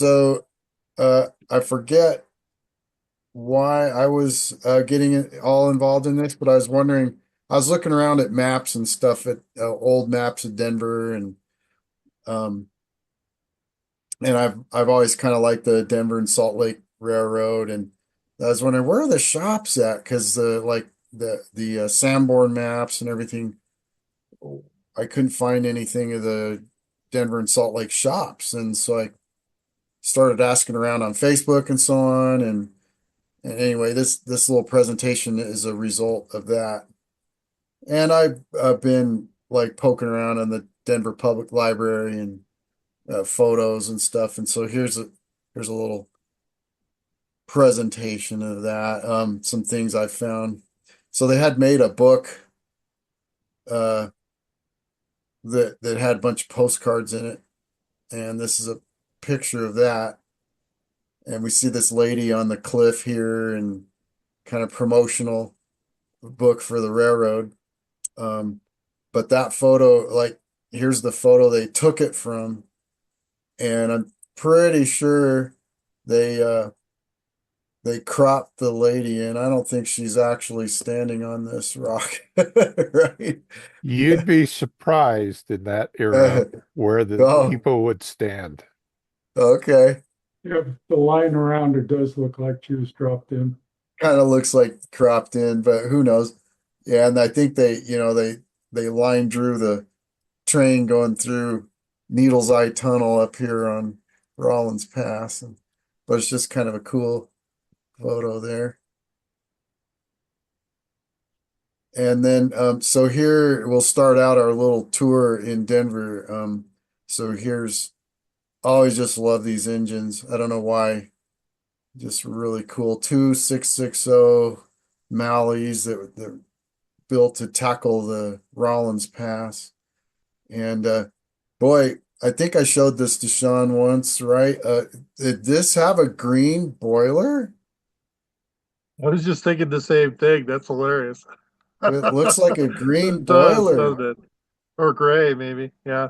So I forget why I was getting all involved in this, but I was wondering, I was looking around at maps and stuff at old maps of Denver um and I've always kind of liked the Denver and Salt Lake Railroad, and I was wondering where are the shops at, because the Sanborn maps and everything, I couldn't find anything of the Denver and Salt Lake shops, and so I started asking around on Facebook and so on, and anyway, this little presentation is a result of that. And I've been like poking around in the Denver Public Library and photos and stuff, and so here's a little presentation of that. Some things I found. So they had made a book uh, that had a bunch of postcards in it, and this is a picture of that. And we see this lady on the cliff here, and kind of promotional book for the railroad. Um, but that photo, like, here's the photo they took it from, and I'm pretty sure they they cropped the lady, and I don't think she's actually standing on this rock, right? You'd be surprised in that era Uh, where the oh, people would stand. okay. Yeah, the line around her does look like she was dropped in. Kind of looks like cropped in, but who knows? Yeah, and I think they line drew the train going through Needle's Eye Tunnel up here on Rollins Pass, and but it's just kind of a cool photo there. And then so here we'll start out our little tour in Denver. So here's always just love these engines. I don't know why, just really cool. Two 660 Malleys that built to tackle the Rollins Pass. And boy, I think I showed this to Sean once, right? Did this have a green boiler? I was just thinking the same thing. That's hilarious. It looks like a green It does, boiler. doesn't it? Or gray, maybe. Yeah.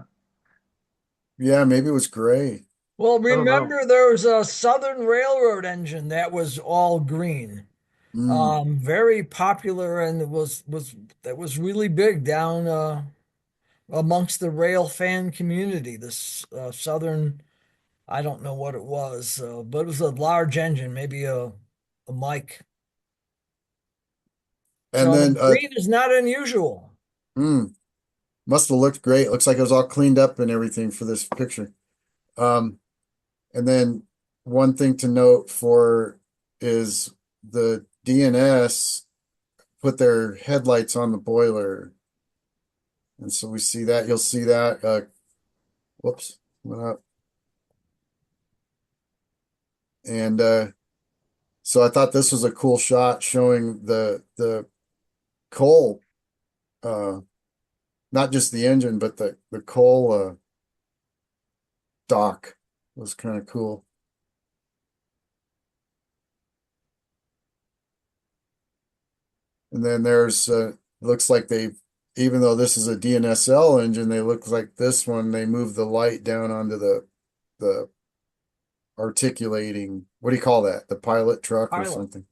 Yeah, maybe it was gray. Well, I don't know. remember there was a Southern Railroad engine that was all green. Mm. Very popular, and it was that was really big down amongst the rail fan community. This Southern, I don't know what it was, but it was a large engine, maybe a mic. And So then green is not unusual. mm, must have looked great. Looks like it was all cleaned up and everything for this picture. Um, and then one thing to note for is the DNS put their headlights on the boiler. And so we see that, you'll see that, whoops, went up. And so I thought this was a cool shot showing the coal, uh, not just the engine, but the coal dock was kind of cool. And then there's looks like they, even though this is a DNSL engine, they look like this one, they moved the light down onto the articulating, what do you call that? The pilot truck or Pilot. something.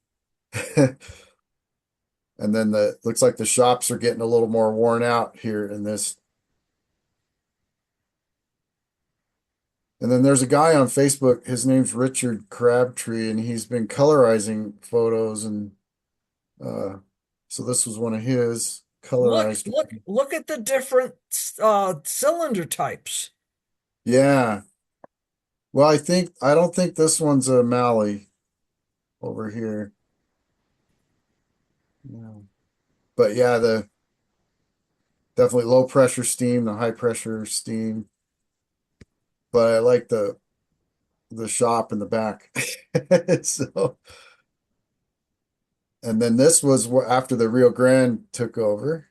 And then the looks like the shops are getting a little more worn out here in this. And then there's a guy on Facebook, his name's Richard Crabtree, and he's been colorizing photos, and uh so this was one of his Look, colorized. look, look at the different cylinder types. Yeah. Well, I don't think this one's a Malley over here. No. But yeah, the definitely low pressure steam, the high pressure steam. But I like the shop in the back. So, and then this was after the Rio Grande took over,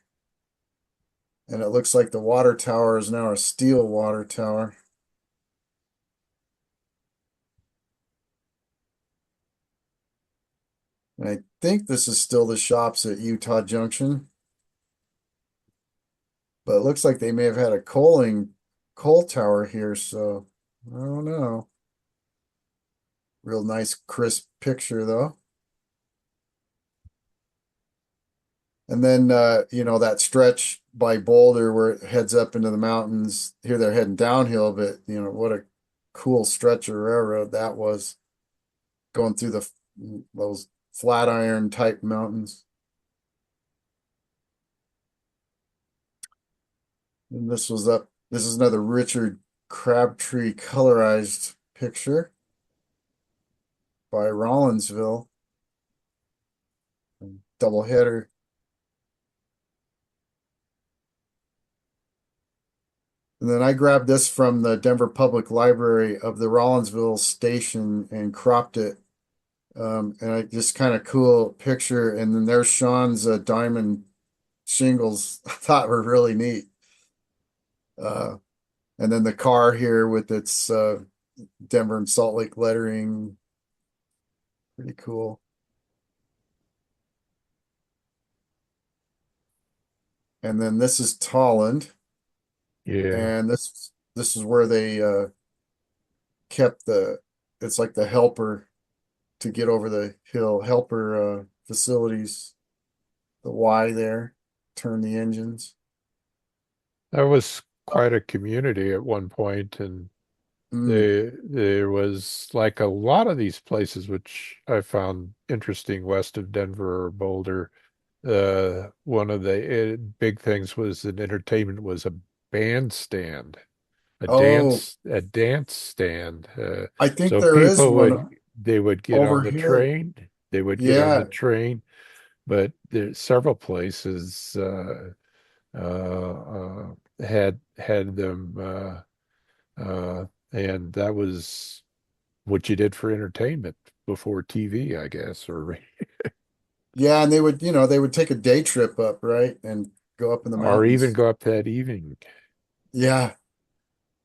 and it looks like the water tower is now a steel water tower. And I think this is still the shops at Utah Junction, but it looks like they may have had a coal tower here, so I don't know. Real nice, crisp picture though. And then, that stretch by Boulder where it heads up into the mountains. Here they're heading downhill, but what a cool stretch of railroad that was going through those Flatiron type mountains. And this is another Richard Crabtree colorized picture by Rollinsville. Double header. And then I grabbed this from the Denver Public Library of the Rollinsville station and cropped it. And I just kind of cool picture. And then there's Sean's diamond shingles I thought were really neat. And then the car here with its Denver and Salt Lake lettering. Pretty cool. And then this is Tolland. Yeah. And this is where they kept it's like the helper to get over the hill, helper facilities, the Y there, turn the engines. That was quite a community at one point, and Mm. there was like a lot of these places which I found interesting west of Denver or Boulder. One of the big things was in entertainment was a bandstand, Oh, a dance stand. I think So there is people one they would get on over the here. train, they would get on the Yeah. train, but there's several places had them and that was what you did for entertainment before TV, I guess, Yeah, and they would take a day trip up, right? And go up in the or even mountains. go up that evening. Yeah.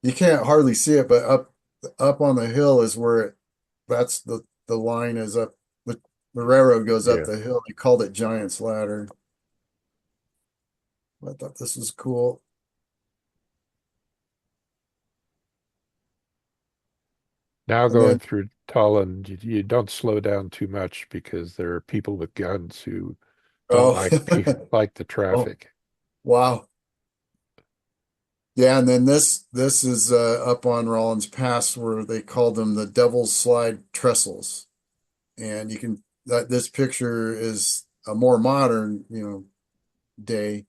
You can't hardly see it, but up on the hill is where that's the line is up the railroad goes up Yeah. the hill. They called it Giant's Ladder. I thought this was cool. Now And going then through Tolland, you don't slow down too much because there are people with guns who don't oh like the oh traffic. wow. Yeah, and then this is up on Rollins Pass where they called them the Devil's Slide Trestles. And you can that this picture is a more modern, day.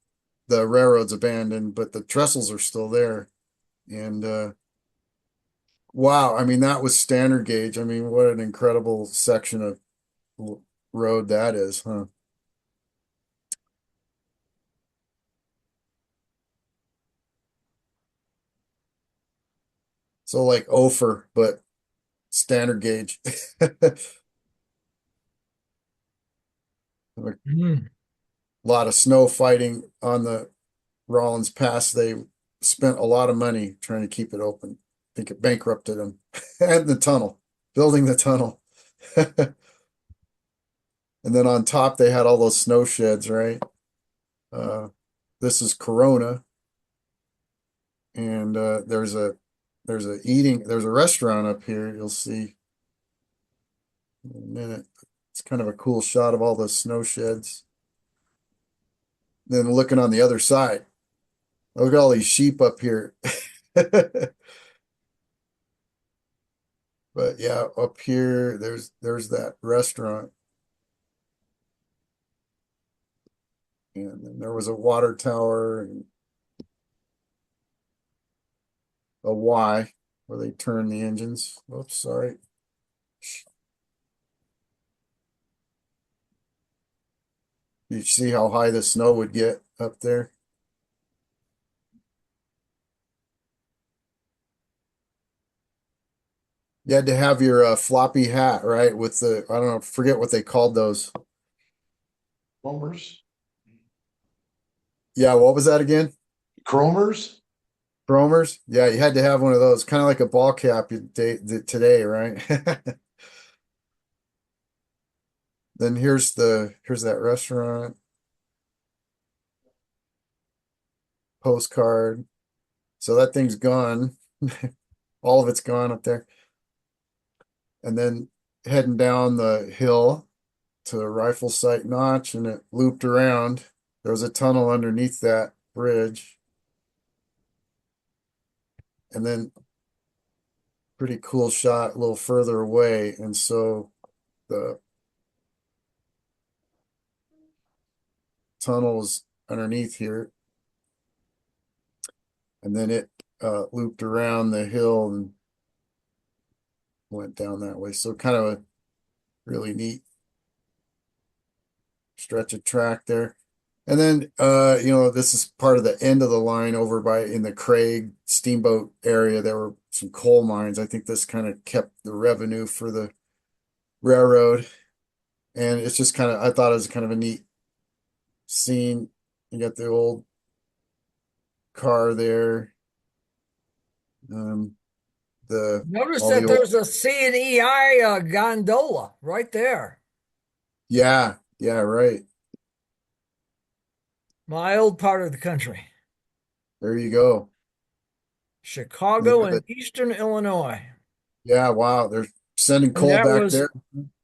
The railroad's abandoned, but the trestles are still there. And wow, I mean that was standard gauge. I mean, what an incredible section of road that is, huh? So like Ophir, but standard gauge. A Mm. lot of snow fighting on the Rollins Pass. They spent a lot of money trying to keep it open. I think it bankrupted them. And the tunnel, building the tunnel. And then on top they had all those snow sheds, right? Uh, this is Corona, and there's a restaurant up here. You'll see in a minute. It's kind of a cool shot of all the snow sheds. Then looking on the other side, look at all these sheep up here. But yeah, up here, there's that restaurant, and then there was a water tower and a Y where they turn the engines. Oops, sorry. You see how high the snow would get up there? You had to have your floppy hat, right? With I don't know, forget what they called those. Chromers? Yeah, what was that again? Chromers? Bromers? Yeah, you had to have one of those, kind of like a ball cap today, right? Then here's that restaurant postcard. So that thing's gone. All of it's gone up there. And then heading down the hill to a rifle sight notch, and it looped around. There was a tunnel underneath that bridge. And then pretty cool shot a little further away. And so the tunnel was underneath here. And then it looped around the hill and went down that way. So kind of a really neat stretch of track there. And then this is part of the end of the line over by in the Craig Steamboat area. There were some coal mines. I think this kind of kept the revenue for the railroad. And it's just kind of, I thought it was kind of a neat scene. You got the old car there. The Notice all the that old, there's a C&EI gondola right there. yeah, right. My old part of the country, There you go. Chicago Yeah, and Eastern Illinois. yeah, wow. They're sending And coal back there.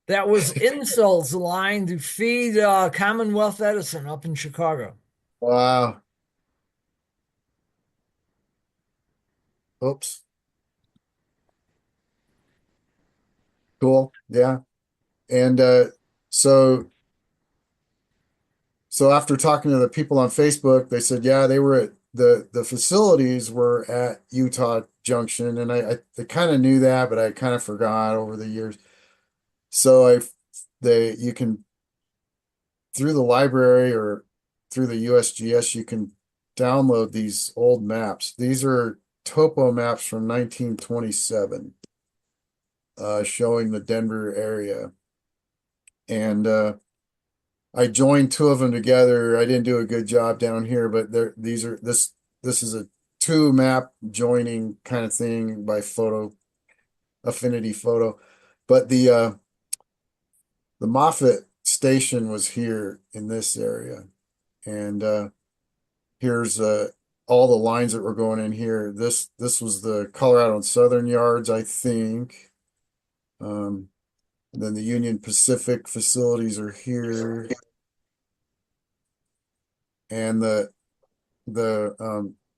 that was Insull's line to feed Commonwealth Edison up in Chicago. Wow. Oops. Cool. Yeah. And so so after talking to the people on Facebook, they said, yeah, they were at the facilities were at Utah Junction, and I kind of knew that, but I kind of forgot over the years. So you can through the library or through the USGS, you can download these old maps. These are topo maps from 1927, showing the Denver area. And I joined two of them together. I didn't do a good job down here, but this is a two map joining kind of thing by photo affinity photo. But the Moffett station was here in this area. And here's all the lines that were going in here. This was the Colorado and Southern yards, I think. And then the Union Pacific facilities are here. And the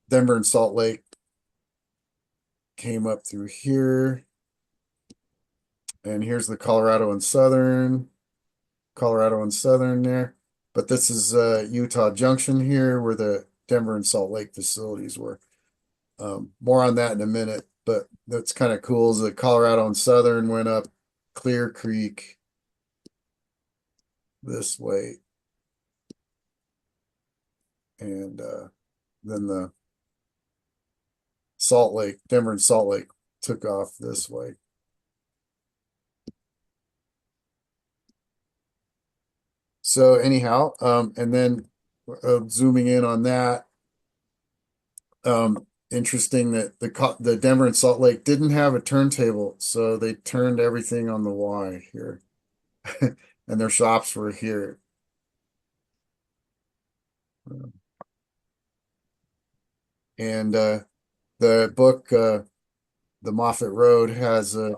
Denver and Salt Lake came up through here. And here's the Colorado and Southern there. But this is Utah Junction here where the Denver and Salt Lake facilities were. More on that in a minute, but that's kind of cool. Is the Colorado and Southern went up Clear Creek this way. And then the Denver and Salt Lake took off this way. So anyhow, and then zooming in on that, interesting that the Denver and Salt Lake didn't have a turntable, so they turned everything on the Y here, and their shops were here. And the book, the Moffett Road, has a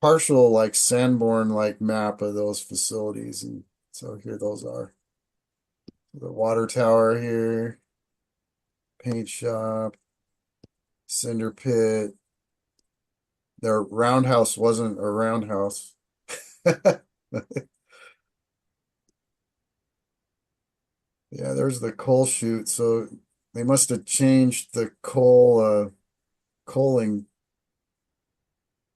partial like Sanborn like map of those facilities, and so here those are. The water tower here, paint shop, cinder pit. Their roundhouse wasn't a roundhouse. Yeah, there's the coal chute. So they must have changed the coaling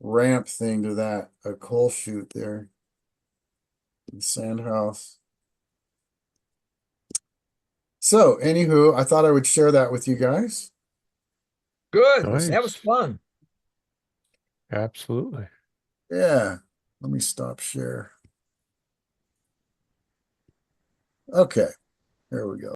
ramp thing to that, a coal chute there. The sand house. So, anywho, I thought I would share that with you guys. Good. That was Nice. fun. Absolutely. Yeah. Let me stop share. Okay. There we go.